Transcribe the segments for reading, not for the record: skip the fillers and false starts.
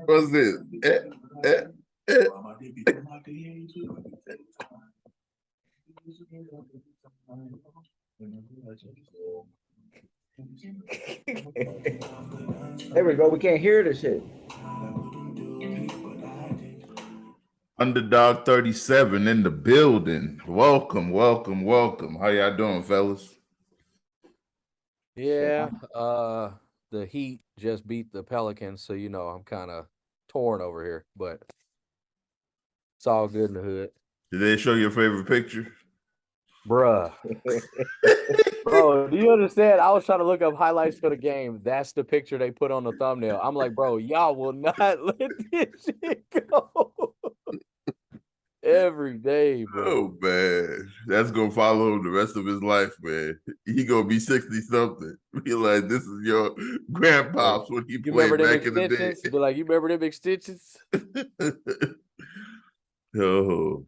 What's this? Eh. There we go. We can't hear this shit. Underdog 37 in the building. Welcome. How y'all doing, fellas? Yeah, the Heat just beat the Pelicans, so I'm kind of torn over here, but it's all good in the hood. Did they show your favorite picture? Bruh. Bro, do you understand? I was trying to look up highlights for the game. That's the picture they put on the thumbnail. I'm like, bro, y'all will not let this shit go. Every day, bro. Oh, man. That's going to follow him the rest of his life, man. He going to be 60-something. Be like, this is your grandpa's when he played back in the day. Be like, you remember them extensions? Oh.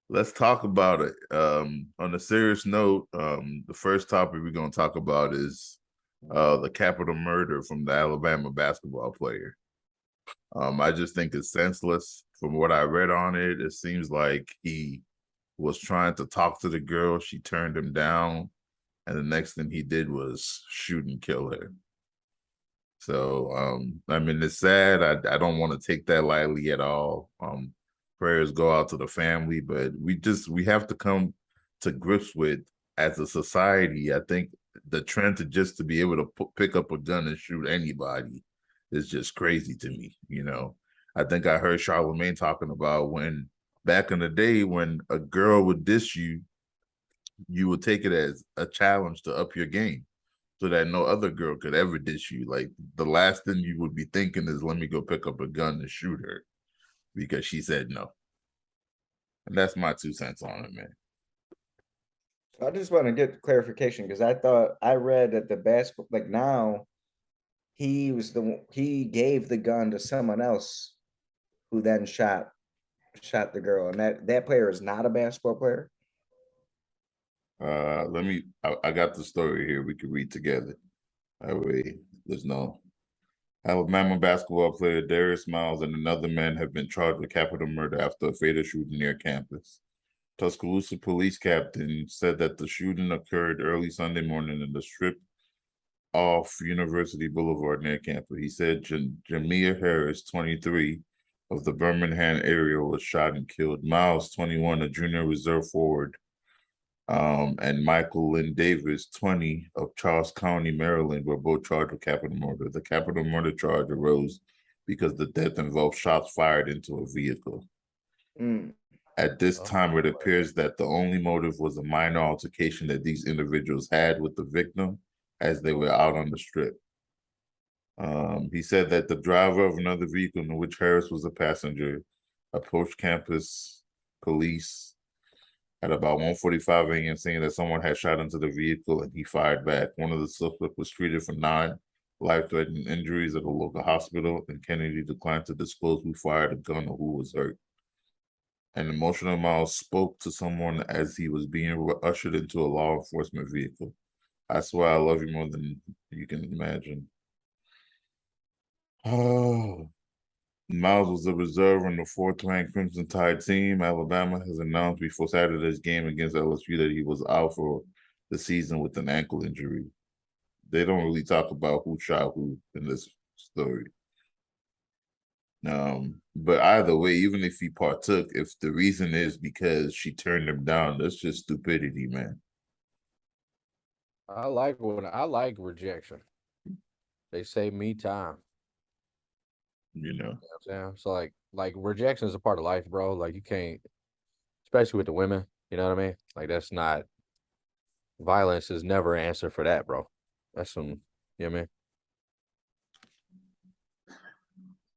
Let's talk about it. On a serious note, the first topic we're going to talk about is the capital murder from the Alabama basketball player. I just think it's senseless. From what I read on it, it seems like he was trying to talk to the girl. She turned him down, and the next thing he did was shoot and kill her. So, I mean, it's sad. I don't want to take that lightly at all. Prayers go out to the family, but we have to come to grips with, as a society, I think the trend to be able to pick up a gun and shoot anybody is just crazy to me. I think I heard Charlamagne talking about when back in the day when a girl would diss you, you would take it as a challenge to up your game so that no other girl could ever diss you. Like, the last thing you would be thinking is, let me go pick up a gun and shoot her because she said no. And that's my 2 cents on it, man. I just want to get clarification because I read that the basketball, like, now he gave the gun to someone else who then shot the girl, and that player is not a basketball player. I got the story here we can read together. That way there's no. Alabama basketball player Darius Miles and another man have been charged with capital murder after a fatal shooting near campus. Tuscaloosa police captain said that the shooting occurred early Sunday morning in the strip off University Boulevard near campus. He said Jamia Harris, 23, of the Birmingham area, was shot and killed. Miles, 21, a junior reserve forward, and Michael Lynn Davis, 20, of Charles County, Maryland, were both charged with capital murder. The capital murder charge arose because the death involved shots fired into a vehicle. At this time, it appears that the only motive was a minor altercation that these individuals had with the victim as they were out on the strip. He said that the driver of another vehicle in which Harris was a passenger approached campus police at about 1:45 a.m. saying that someone had shot into the vehicle and he fired back. One of the suspects was treated for 9 life-threatening injuries at a local hospital, and Kennedy declined to disclose who fired a gun or who was hurt. An emotional Miles spoke to someone as he was being ushered into a law enforcement vehicle. I swear I love you more than you can imagine. Oh, Miles was a reserve on the 4th-ranked Crimson Tide team. Alabama has announced before Saturday's game against LSU that he was out for the season with an ankle injury. They don't really talk about who shot who in this story. But either way, even if he partook, if the reason is because she turned him down, that's just stupidity, man. I like rejection. They save me time. You know what I'm saying? So like rejection is a part of life, bro. Like, you can't, especially with the women, you know what I mean? Like, that's not, violence is never an answer for that, bro. That's some, you know what I mean?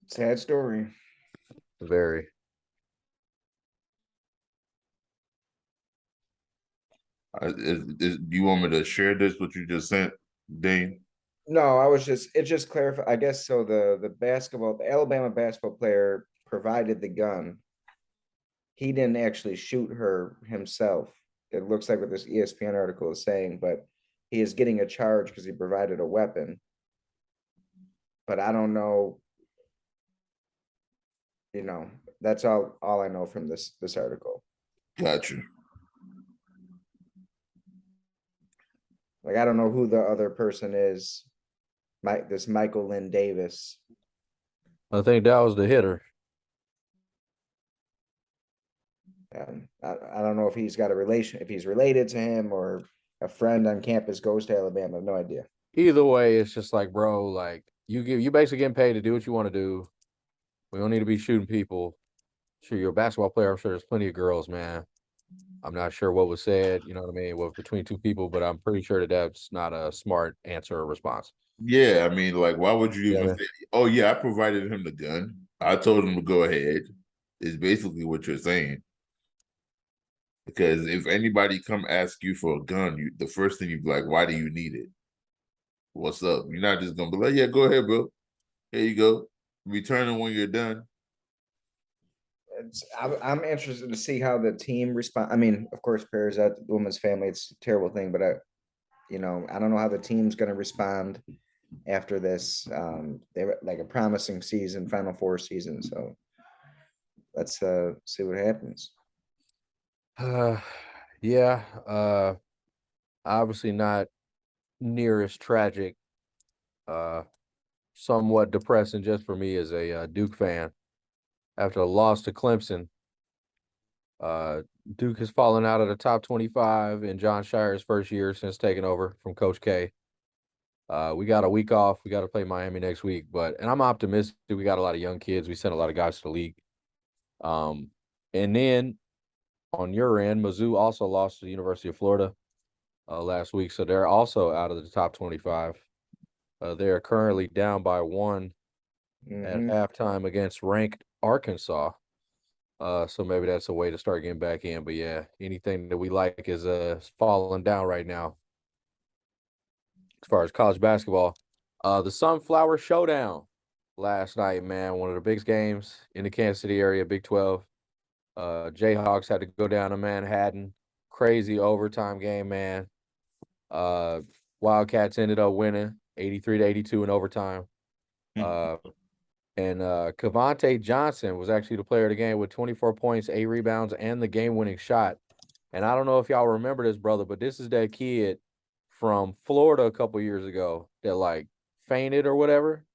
Sad story. Very. Do you want me to share this, what you just sent, Dane? No, it just clarified. I guess so. The Alabama basketball player provided the gun. He didn't actually shoot her himself. It looks like what this ESPN article is saying, but he is getting a charge because he provided a weapon. But I don't know. That's all I know from this article. Gotcha. Like, I don't know who the other person is. This Michael Lynn Davis. I think that was the hitter. I don't know if he's got a relation, if he's related to him or a friend on campus goes to Alabama. I have no idea. Either way, it's just like, bro, like you basically getting paid to do what you want to do. We don't need to be shooting people. Sure, you're a basketball player. I'm sure there's plenty of girls, man. I'm not sure what was said, you know what I mean, between two people, but I'm pretty sure that's not a smart answer or response. Yeah, I mean, like, why would you even Yeah. say, "Oh yeah, I provided him the gun. I told him to go ahead." Is basically what you're saying. Because if anybody come ask you for a gun, the first thing you be like, "Why do you need it? What's up?" You're not just gonna be like, "Yeah, go ahead, bro. Here you go. Return it when you're done." I'm interested to see how the team respond. I mean, of course, prayers at the woman's family. It's a terrible thing, but I don't know how the team's going to respond after this. They were like a promising season, Final Four season. So let's see what happens. Yeah. Obviously not near as tragic. Somewhat depressing just for me as a Duke fan. After a loss to Clemson, Duke has fallen out of the top 25 in John Shire's first year since taking over from Coach K. We got a week off. We got to play Miami next week, and I'm optimistic. We got a lot of young kids. We sent a lot of guys to the league. And then on your end, Mizzou also lost to the University of Florida last week, so they're also out of the top 25. They are currently down by 1 at halftime against ranked Arkansas. So maybe that's a way to start getting back in. But yeah, anything that we like is falling down right now. As far as college basketball, the Sunflower Showdown last night, man, one of the biggest games in the Kansas City area, Big 12. Jayhawks had to go down to Manhattan. Crazy overtime game, man. Wildcats ended up winning 83-82 in overtime. And Cavante Johnson was actually the player of the game with 24 points, 8 rebounds, and the game-winning shot. And I don't know if y'all remember this, brother, but this is that kid from Florida a couple years ago that, like, fainted or whatever.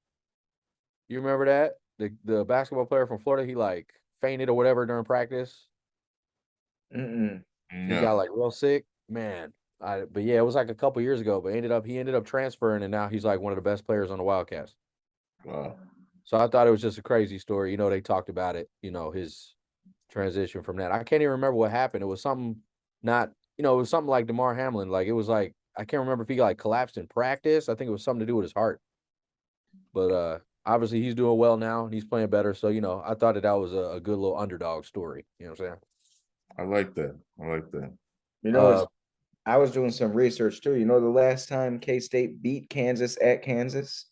You remember that? The basketball player from Florida, he, like, fainted or whatever during practice. He got, like, real sick. Man. But, yeah, it was, like, a couple years ago. But he ended up transferring, and now he's, like, one of the best players on the Wildcats. Wow. So I thought it was just a crazy story. They talked about it, his transition from that. I can't even remember what happened. It was something it was something like DeMar Hamlin. Like, it was like, I can't remember if he like collapsed in practice. I think it was something to do with his heart. But obviously he's doing well now and he's playing better. So, I thought that was a good little underdog story. You know what I'm saying? I like that. I like that. I was doing some research too. The last time K-State beat Kansas at Kansas?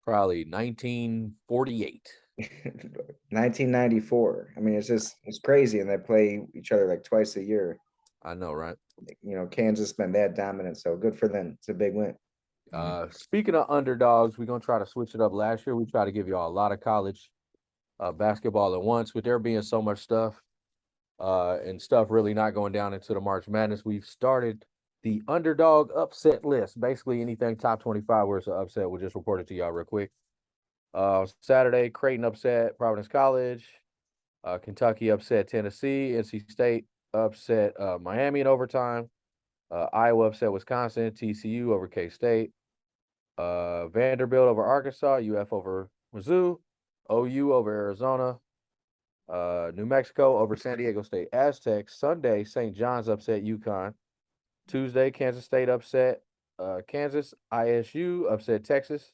Probably 1948. 1994. I mean, it's crazy, and they play each other like twice a year. I know, right? Kansas been that dominant, so good for them. It's a big win. Speaking of underdogs, we're gonna try to switch it up. Last year, we tried to give y'all a lot of college basketball at once, with there being so much stuff and stuff really not going down into the March Madness. We've started the underdog upset list. Basically, anything top 25 where it's an upset, we'll just report it to y'all real quick. Saturday, Creighton upset Providence College. Kentucky upset Tennessee. NC State upset Miami in overtime. Iowa upset Wisconsin. TCU over K-State. Vanderbilt over Arkansas. UF over Mizzou. OU over Arizona. New Mexico over San Diego State Aztecs. Sunday, St. John's upset UConn. Tuesday, Kansas State upset Kansas. ISU upset Texas.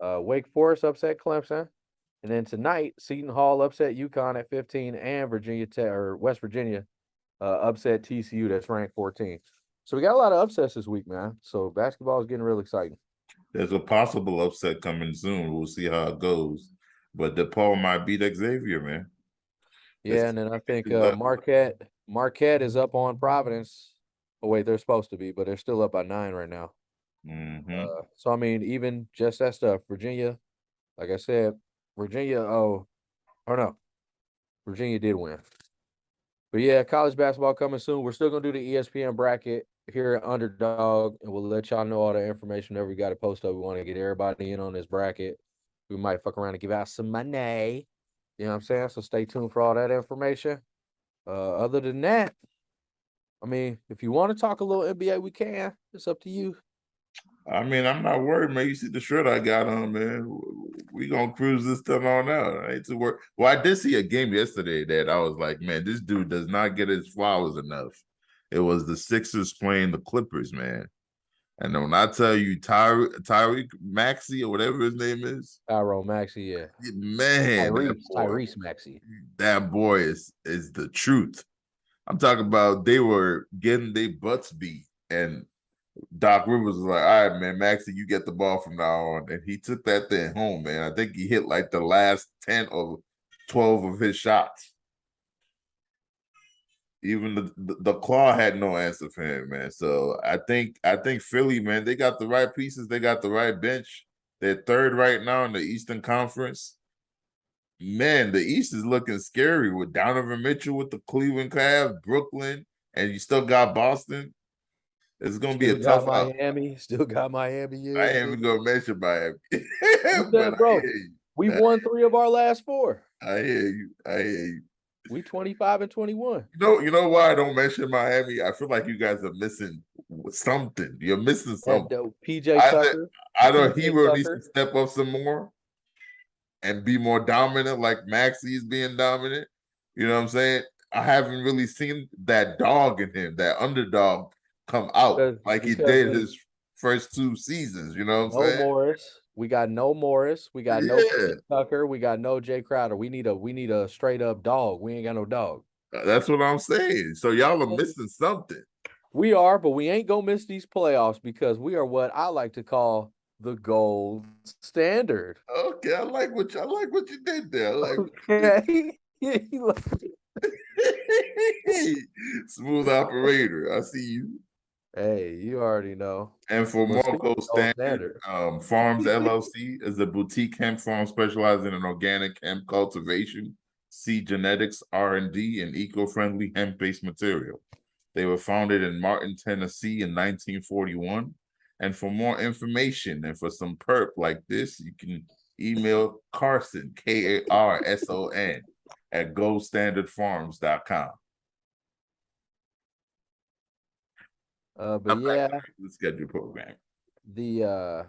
Wake Forest upset Clemson. And then tonight, Seton Hall upset UConn at 15, and West Virginia upset TCU that's ranked 14. So we got a lot of upsets this week, man. So basketball is getting real exciting. There's a possible upset coming soon. We'll see how it goes. But DePaul might beat Xavier, man. Yeah, and then I think Marquette is up on Providence Oh wait, they're supposed to be, but they're still up by 9 right now. Hmm. So I mean, even just that stuff, Virginia, like I said, Virginia. Oh, or no, Virginia did win. But yeah, college basketball coming soon. We're still gonna do the ESPN bracket here at Underdog, and we'll let y'all know all the information whenever we got to post up. We want to get everybody in on this bracket. We might fuck around and give out some money. You know what I'm saying? So stay tuned for all that information. Other than that, I mean, if you want to talk a little NBA, we can. It's up to you. I mean, I'm not worried, man. You see the shirt I got on, man. We gonna cruise this stuff on out. I ain't too worried. Well, I did see a game yesterday that I was like, man, this dude does not get his flowers enough. It was the Sixers playing the Clippers, man. And when I tell you Tyreek Maxey or whatever his name is, Tyrone Maxey, yeah. man, Tyrese Maxey. that boy is the truth. I'm talking about they were getting their butts beat, and Doc Rivers was like, all right, man, Maxie, you get the ball from now on. And he took that thing home, man. I think he hit like the last 10 or 12 of his shots. Even the claw had no answer for him, man. So I think Philly, man, they got the right pieces, they got the right bench. They're third right now in the Eastern Conference. Man, the East is looking scary with Donovan Mitchell with the Cleveland Cavs, Brooklyn, and you still got Boston. It's gonna be a tough out. Miami. Still got Miami. Yeah, I ain't even gonna mention Miami. but bro, we won 3 of our last 4. I hear you. I hear you. We 25 and 21. You know why I don't mention Miami? I feel like you guys are missing something. You're missing something. PJ Tucker. Either Hero needs to step up some more and be more dominant, like Maxey is being dominant. You know what I'm saying? I haven't really seen that dog in him, that underdog, come out like he did his first 2 seasons. You know what I'm saying? Morris. We got no Morris. We got no PJ Tucker. We got no Jay Crowder. We need a straight up dog. We ain't got no dog. That's what I'm saying. So y'all are missing something. We are, but we ain't gonna miss these playoffs because we are what I like to call the gold standard. Okay, I like what you did there. I like smooth operator. I see you. Hey, you already know. And for more gold standard, Farms LLC is a boutique hemp farm specializing in organic hemp cultivation, seed genetics, R&D, and eco-friendly hemp-based material. They were founded in Martin, Tennessee in 1941. And for more information and for some perp like this, you can email Carson, Karson, at goldstandardfarms.com. But yeah, the schedule program. The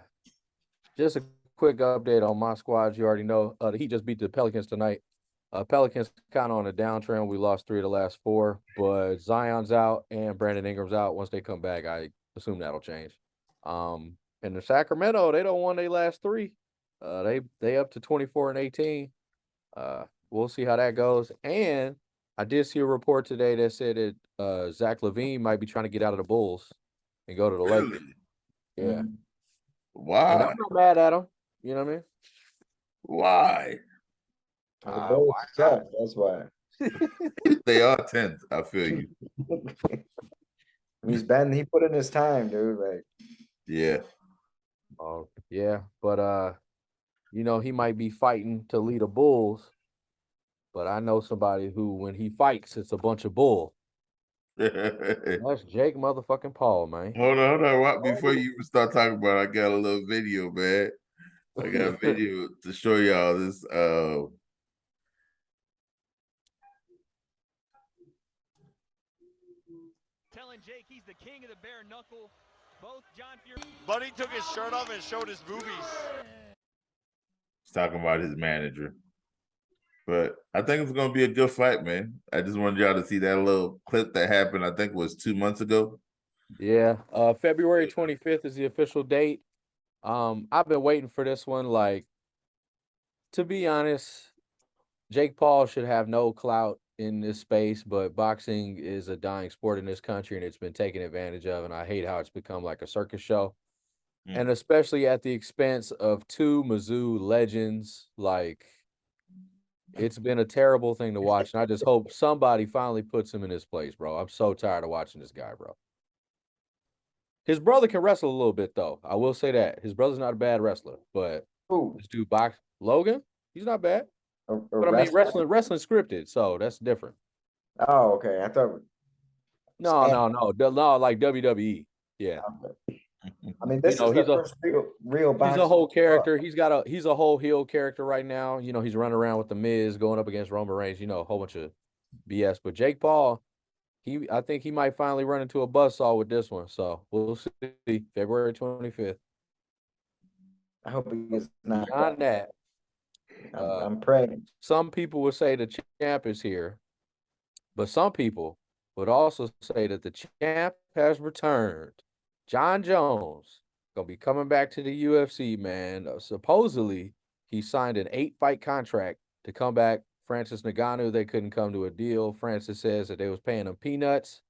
just a quick update on my squad. You already know the Heat just beat the Pelicans tonight. Pelicans kind of on a downtrend. We lost 3 of the last 4, but Zion's out and Brandon Ingram's out. Once they come back, I assume that'll change. And the Sacramento, they don't won their last 3. They up to 24 and 18. We'll see how that goes. And I did see a report today that said that Zach LaVine might be trying to get out of the Bulls and go to the Lakers. Yeah. Why? And I'm not mad at him. You know what I mean? Why? That's why. They are 10th. I feel you. He put in his time, dude. Like, yeah. Oh, yeah. But he might be fighting to lead the Bulls. But I know somebody who, when he fights, it's a bunch of bull. That's Jake motherfucking Paul, man. Hold on. Before you even start talking about it, I got a little video, man. I got a video to show y'all this. Telling Jake he's the king of the bare knuckle. Both John Fury. Buddy took his shirt off and showed his boobies. He's talking about his manager. But I think it's going to be a good fight, man. I just wanted y'all to see that little clip that happened, I think it was 2 months ago. Yeah. February 25th is the official date. I've been waiting for this one. Like, to be honest, Jake Paul should have no clout in this space, but boxing is a dying sport in this country and it's been taken advantage of. And I hate how it's become like a circus show. And especially at the expense of 2 Mizzou legends. Like, it's been a terrible thing to watch, and I just hope somebody finally puts him in his place, bro. I'm so tired of watching this guy, bro. His brother can wrestle a little bit though. I will say that his brother's not a bad wrestler, but Who? this dude box Logan, he's not bad. A But I mean, wrestler? wrestling scripted, so that's different. Oh, okay. I thought. No, like WWE. Yeah, I mean, this is he's the a first real he's boxing. a whole character. He's a whole heel character right now. He's running around with the Miz, going up against Roman Reigns. A whole bunch of BS. But Jake Paul, I think he might finally run into a buzzsaw with this one. So we'll see. February 25th. I hope he gets knocked Beyond out. that, I'm praying. some people would say the champ is here, but some people would also say that the champ has returned. John Jones gonna be coming back to the UFC, man. Supposedly, he signed an 8-fight contract to come back. Francis Ngannou, they couldn't come to a deal. Francis says that they was paying him peanuts.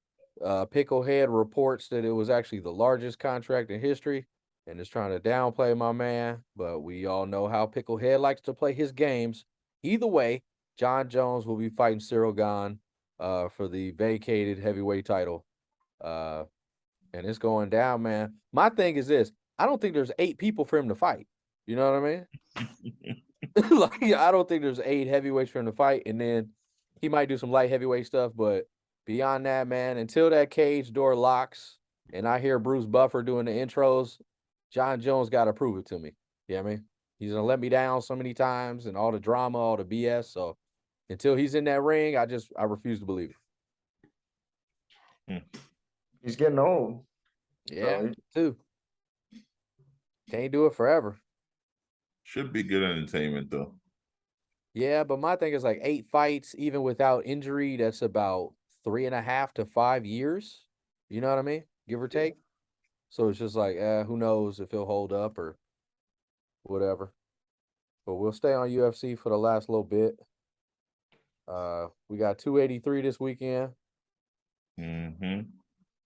Picklehead reports that it was actually the largest contract in history and is trying to downplay my man. But we all know how Picklehead likes to play his games. Either way, John Jones will be fighting Cyril Gane for the vacated heavyweight title. And it's going down, man. My thing is this. I don't think there's 8 people for him to fight. You know what I mean? I don't think there's 8 heavyweights for him to fight. And then he might do some light heavyweight stuff. But beyond that, man, until that cage door locks and I hear Bruce Buffer doing the intros, John Jones got to prove it to me. You know what I mean? He's going to let me down so many times and all the drama, all the BS. So until he's in that ring, I refuse to believe it. He's getting old. Yeah, too. Can't do it forever. Should be good entertainment though. Yeah, but my thing is like 8 fights, even without injury, that's about 3.5 to 5 years. You know what I mean? Give or take. So it's just like, who knows if he'll hold up or whatever. But we'll stay on UFC for the last little bit. We got 283 this weekend. Mm-hmm.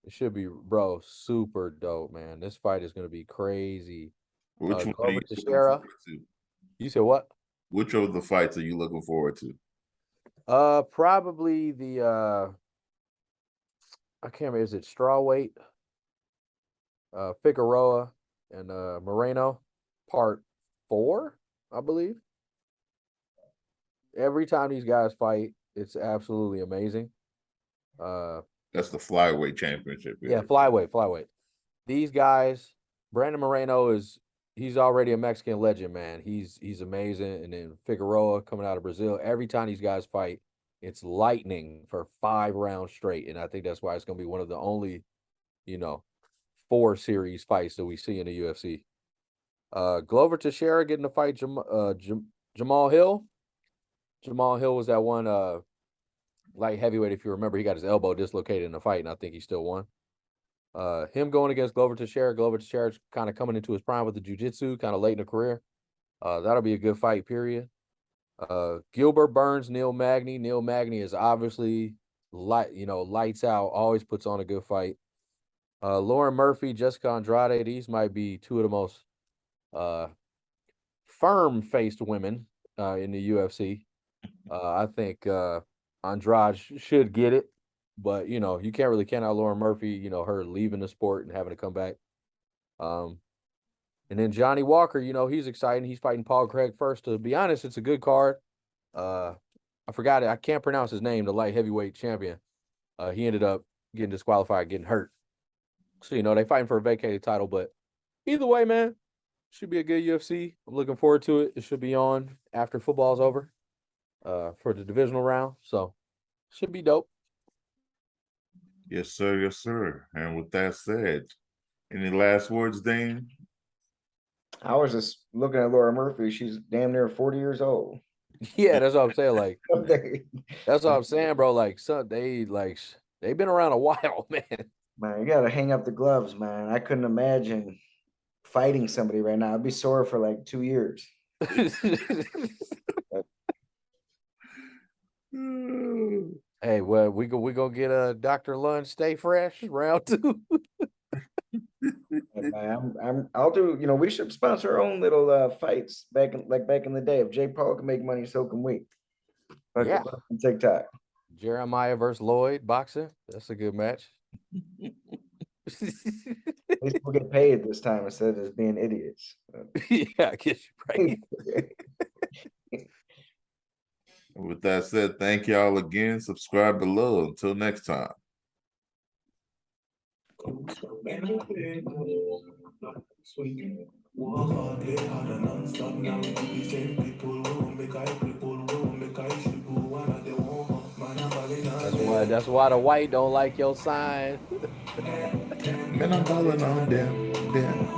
It should be, bro, super dope, man. This fight is gonna be crazy. Which one are Glover you looking Teixeira. forward to? You said what? Which of the fights are you looking forward to? Probably the I can't remember, is it strawweight? Figueroa and Moreno, part 4, I believe. Every time these guys fight, it's absolutely amazing. That's the flyweight championship. Yeah, flyweight. These guys, Brandon Moreno he's already a Mexican legend, man. He's amazing. And then Figueroa coming out of Brazil. Every time these guys fight, it's lightning for 5 rounds straight. And I think that's why it's gonna be one of the only, 4 series fights that we see in the UFC. Glover Teixeira getting to fight Jamal Hill. Jamal Hill was that one light heavyweight, if you remember. He got his elbow dislocated in the fight, and I think he still won. Him going against Glover Teixeira. Glover Teixeira's kind of coming into his prime with the jiu-jitsu, kind of late in the career. That'll be a good fight, period. Gilbert Burns, Neil Magny. Neil Magny is obviously lights out, always puts on a good fight. Lauren Murphy, Jessica Andrade, these might be 2 of the most firm-faced women in the UFC. I think Andrade should get it, but you can't really count out Lauren Murphy, her leaving the sport and having to come back. And then Johnny Walker, he's exciting. He's fighting Paul Craig first. To be honest, it's a good card. I forgot it. I can't pronounce his name, the light heavyweight champion. He ended up getting disqualified, getting hurt. So, they fighting for a vacated title, but either way, man, should be a good UFC. I'm looking forward to it. It should be on after football's over for the divisional round. So, should be dope. Yes, sir. Yes, sir. And with that said, any last words, Dane? I was just looking at Laura Murphy. She's damn near 40 years old. Yeah, that's what I'm saying. Like, that's what I'm saying, bro. Like, they've been around a while, man. Man, you gotta hang up the gloves, man. I couldn't imagine fighting somebody right now. I'd be sore for like 2 years. Hey, well, we gonna get a Dr. Lunch Stay Fresh round 2. Man, I'll do. We should sponsor our own little fights back in the day. If Jake Paul can make money, so can we. Yeah. On TikTok. Jeremiah versus Lloyd boxing. That's a good match. At least we'll get paid this time instead of just being idiots. Yeah, I guess you're right. With that said, thank y'all again. Subscribe below. Until next time. That's why the white don't like your sign. Man, I'm balling on them.